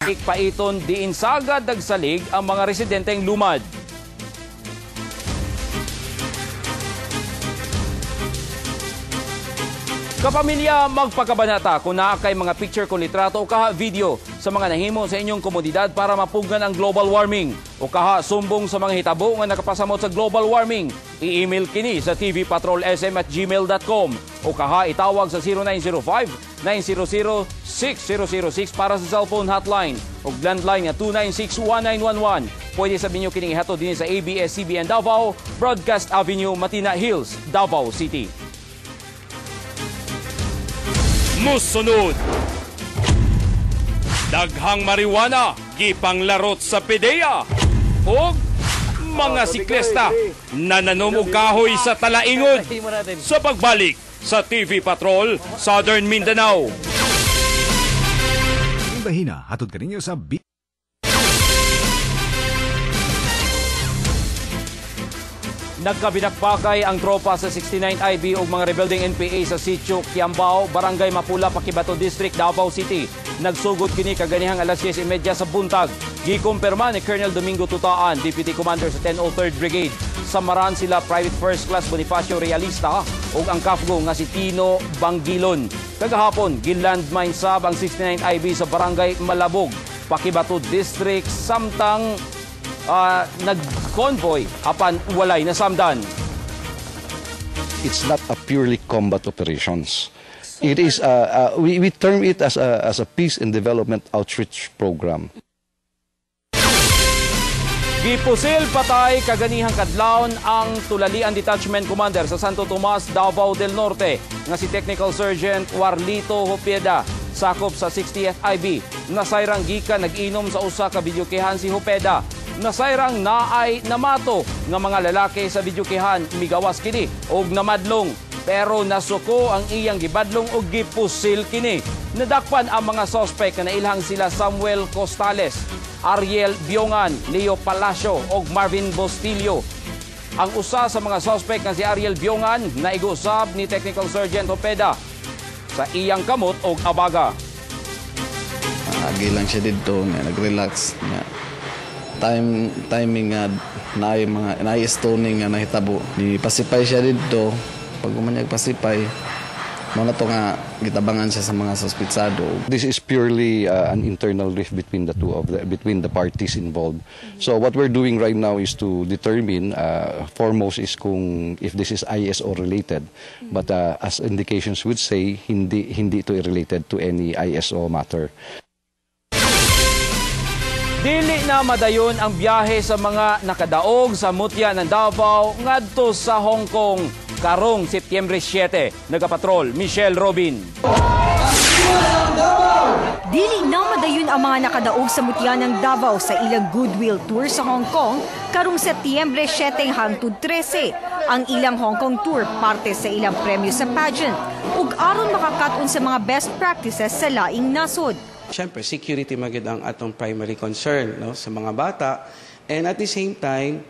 Ikpaiton diin sagad dagsalig ang mga residenteng lumad. Kapamilya, magpakabanata kung naa kay mga picture kung litrato o kaha video sa mga nahimo sa inyong komodidad para mapugnan ang global warming o kaha sumbong sa mga hitabo nga nakapasamot sa global warming. I-email kini sa tvpatrolsm@gmail.com o kaha itawag sa 0905-900-6006 para sa cellphone hotline o landline nga 296-1911. Pwede sabihin nyo kining ihatod din sa ABS-CBN Davao, Broadcast Avenue, Matina Hills, Davao City. Musunod, daghang marijuana gipanglarot sa PDEA o mga siklista nananom og kahoy sa talaingod sa pagbalik sa TV Patrol Southern Mindanao. Bahina hatod kaninyo sa Nagkabinakbakay ang tropa sa 69 IB o mga rebuilding NPA sa Sitio Kiambao, Barangay Mapula, Paquibato District, Davao City. Nagsugod kini kaganihang alas 10:30 sa buntag. Gikumpirma ni Colonel Domingo Tutaan, Deputy Commander sa 103rd Brigade. Samaran sila Private First Class Bonifacio Realista o ang kafgo nga si Tino Bangilon. Kagahapon, ginlandmine sab ang 69 IB sa Barangay Malabog, Paquibato District, samtang nag-convoy apan walay nasamdan. It's not a purely combat operations. It is we term it as a peace and development outreach program. Gipusil patay kaganihang kadlawon ang Tulalian Detachment Commander sa Santo Tomas, Davao del Norte nga si Technical Sergeant Warlito Hopeda, sakop sa 60th IB. Nasayrang gikan nag-inom sa usa ka videokehan si Hopeda. Nasayrang naay namato nga mga lalaki sa videokehan migawas kini og namadlong, pero nasuko ang iyang gibadlong og gipusil kini. Nadakpan ang mga suspect na nailhang sila Samuel Costales, Ariel Biongan, Leo Palacio og Marvin Bostillo. Ang usa sa mga suspect nga si Ariel Biongan naigusab ni Technical Sergeant Hopeda sa iyang kamot og abaga. Agi lang siya dito nga nag-relax nga timing nga naay stoning nga nahitabo ni pasipay siya dito. Pag umanyag pasipay mo na to nga gitabangan siya sa mga suspitsado. This is purely an internal rift between the parties involved. So what we're doing right now is to determine foremost is kung if this is ISO related, but as indications would say hindi to related to any ISO matter. Dili na madayon ang biyahe sa mga nakadaog sa mutya ng Davao ngadto sa Hong Kong karong Setyembre 7. Nagapatrol, Michelle Robin. Dili na madayon ang mga nakadaog sa mutya ng Davao sa ilang goodwill tour sa Hong Kong karong Setyembre 7 hangtod 13. Ang ilang Hong Kong tour parte sa ilang premyo sa pageant ug aron makakaton sa mga best practices sa laing nasod. Siyempre, security magid ang atong primary concern sa mga bata. And at the same time,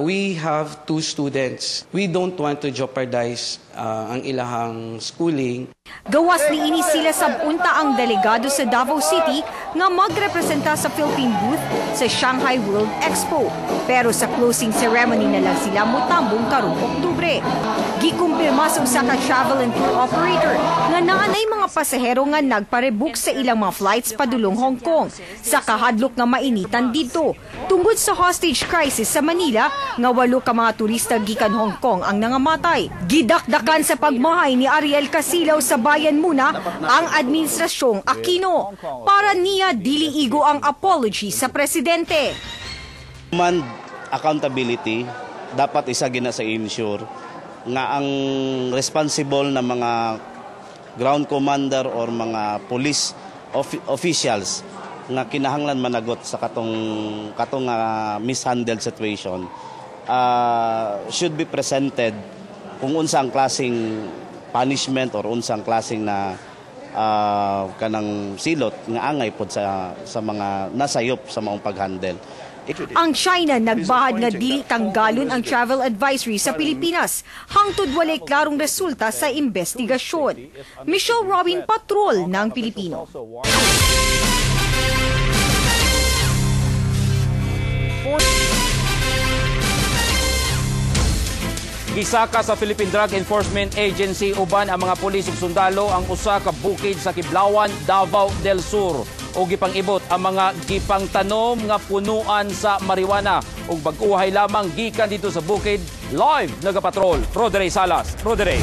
we have 2 students. We don't want to jeopardize ang ilahang schooling. Gawas niini sila sa unta ang delegado sa Davao City nga magrepresenta sa Philippine booth sa Shanghai World Expo. Pero sa closing ceremony na lang sila motambong karong Oktubre. Gikumpirma sa usa ka travel and tour operator nga naanay mga pasahero nga nagparebook sa ilang mga flights padulong Hong Kong sa kahadlok nga mainitan dito. Tungod sa hostage crisis sa Manila nga 8 ka mga turista gikan Hong Kong ang nangamatay. Gidakdakan sa pagmahay ni Ariel Casilaw sa bayan muna ang administrasyong Aquino. Para niya dili igo ang apology sa presidente. Human accountability dapat isa gina sa ensure nga ang responsible na mga ground commander or mga police officials nga kinahanglan managot sa katong mishandled situation should be presented kung unsang klaseng punishment or unsang klaseng na kanang silot nga angay pod sa mga nasayop sa maong paghandle. Ang China nagbahad nga dili tanggalon ang travel advisory sa Pilipinas hangtod walay klarong resulta sa investigasyon. Michelle Robin, Patrol ng Pilipino. Gisaka sa Philippine Drug Enforcement Agency uban ang mga pulis ug sundalo ang usa ka bukid sa Kiblawan, Davao del Sur. O gipang-ibot ang mga gipangtanom nga punuan sa marijuana ug bag-uhay lamang gikan dito sa bukid. Live nagapatrol Roderick Salas. Roderick.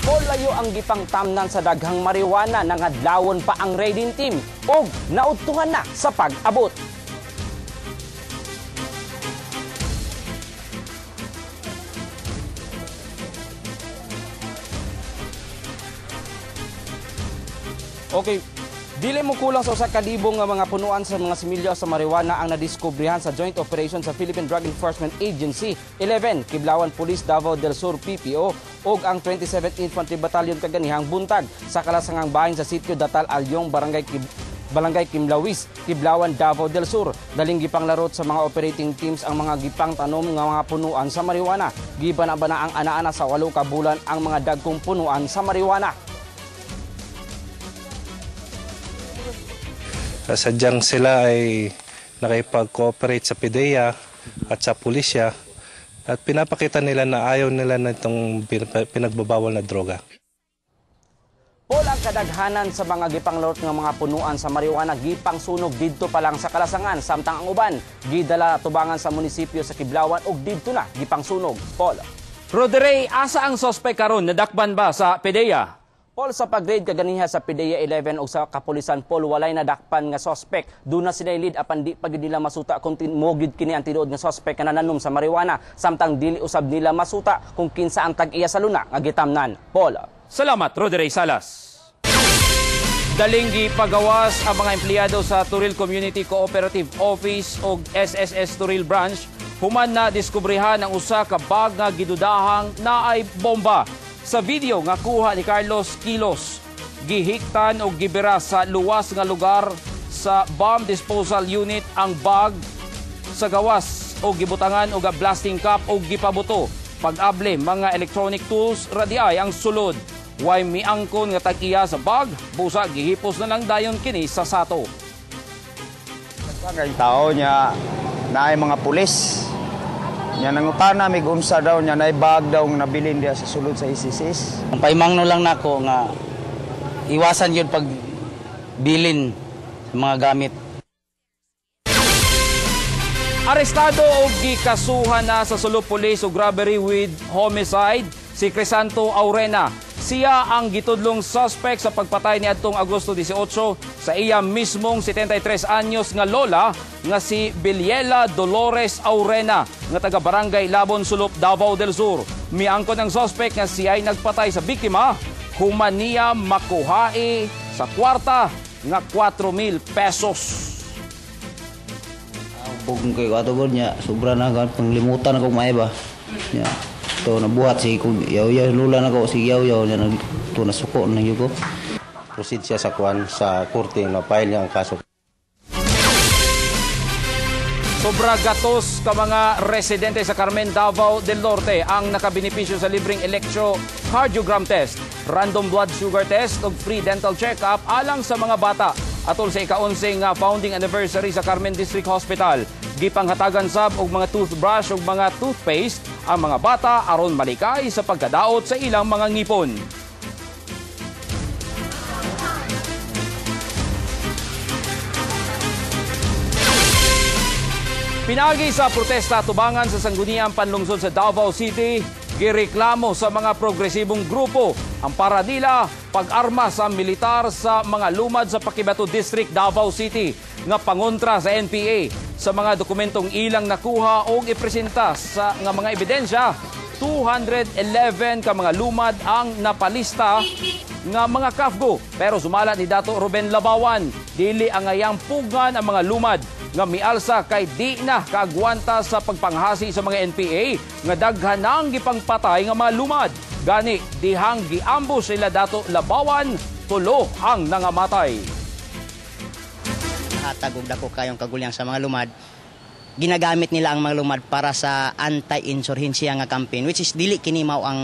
Layo ang gipangtamnan sa daghang marijuana nang adlawon pa ang raiding team ug naudtuhan na sa pag-abot. Okay, dili mo kulang sa usa ka libo nga mga punuan sa mga similya sa marijuana ang nadiskubrihan sa joint operation sa Philippine Drug Enforcement Agency 11 Kiblawan Police Davao del Sur PPO ug ang 27th Infantry Battalion kaganihang buntag sa kalasangang bahin sa sitio Datal Alyong Barangay Kimlawis, Kiblawan, Davao del Sur. Daling gipanglarot sa mga operating teams ang mga gipang tanom nga mga punuan sa marijuana. Gibana-bana ang ana-ana sa 8 ka bulan ang mga dagkong punuan sa marijuana. Sadyang sila ay nakipag-cooperate sa PDEA at sa pulisya at pinapakita nila na ayaw nila na itong pinagbabawal na droga. Ang kadaghanan sa mga gipanglarot nga mga punuan sa marijuana gipang sunog didto pa lang sa kalasangan samtang ang uban gidala tubangan sa munisipyo sa Kiblawan ug didto na gipang sunog. Paul. Roderick, asa ang suspect karon? Nadakpan ba sa PDEA? Paul, sa pag-raid kaganiha sa PDEA 11 o sa kapulisan, Paul, walay nadakpan nga suspect. Doon na sila lead apan di pag nila masuta kung mogid kini ang tinuod nga suspect na nanom sa marijuana. Samtang dili usab nila masuta kung kinsa ang tag-iya sa luna nga gitamnan. Paul. Salamat, Roderick Salas. Daling gipagawas ang mga empleyado sa Turil Community Cooperative Office o SSS Turil Branch human na diskubrihan ang usa ka bag nga gidudahang naay bomba. Sa video nga kuha ni Carlos Kilos, gihiktan o gibira sa luwas nga lugar sa bomb disposal unit ang bag sa gawas o gibutangan o blasting cap o gipabuto. Pag-able mga electronic tools radiay ang sulod. Way miangkon nga tag-iya sa bag, busa gihipos na lang dayon kini sa sato. Ang tao niya naay mga pulis. Nya nangutana mig unsa daw nya nay bag daw nga nabilin diya sa sulod sa ICCs. Ang paimangno lang nako nga iwasan yun pag bilin sa mga gamit. Arestado o gikasuhan na sa Sulu Police o robbery with homicide si Crisanto Aurena. Siya ang gitudlong suspect sa pagpatay ni adtong Agosto 18 sa iya mismong 73 anyos nga lola nga si Biliela Dolores Aurena nga taga Barangay Labon Sulup, Davao del Sur. Miangkon ang suspect nga siya ay nagpatay sa biktima human niya makuhai sa kwarta nga 4,000 pesos. Kung kayo katugod niya, sobra na panglimutan ako may ba. Ito nabuhat si yaw-yaw, lula na ko si yaw-yaw niya ito nasuko na yun ko. Proceed siya sa kuwan sa korte na file niya ang kaso. Sobra gatos ka mga residente sa Carmen, Davao del Norte ang nakabenepisyo sa libreng electrocardiogram test, random blood sugar test ug free dental check-up alang sa mga bata. Atol sa ika-11 nga founding anniversary sa Carmen District Hospital, gipanghatagan sab og mga toothbrush ug mga toothpaste ang mga bata aron malikay sa pagkadaot sa ilang mga ngipon. Pinagi sa protesta tubangan sa sangguniang panlungsod sa Davao City, gireklamo sa mga progresibong grupo ang para nila pag-arma sa militar sa mga lumad sa Pakibato District, Davao City nga pangontra sa NPA. Sa mga dokumentong ilang nakuha o ipresenta sa nga mga ebidensya, 211 ka mga lumad ang napalista nga mga kafgo. Pero sumala ni Dato Ruben Labawan, dili ang ayang pugan ang mga lumad nga mialsa kay di na kaagwanta sa pagpanghasi sa mga NPA nga daghan ang gipangpatay nga mga lumad. Gani dihang giambush sila Dato Labawan, tulo ang nangamatay. Hatag og dako kayong kagulyang sa mga lumad. Ginagamit nila ang mga lumad para sa anti-insurhensiya nga campaign, which is dili kini mao ang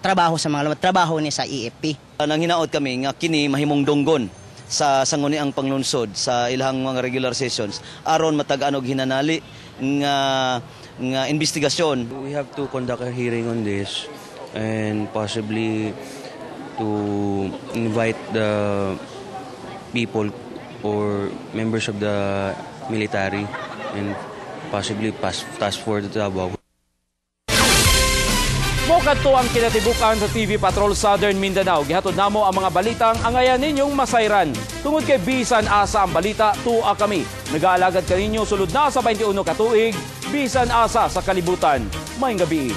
trabaho sa mga lumad, trabaho ni sa EFP. Nang hinaot kami nga kini mahimong dunggon sa sangguniang panglungsod sa ilahang mga regular sessions aron matag-an og hinanali nga investigasyon. We have to conduct a hearing on this and possibly to invite the people or members of the military and possibly task force the Davao. Mokadto ang kinatibukan sa TV Patrol Southern Mindanao. Gihatod namo ang mga balitang angayan ninyong masayran. Tungod kay bisan asa ang balita, tua kami. Nag-aalagad kaninyo sulod na sa 21 katuig, bisan asa sa kalibutan. Maayong gabi.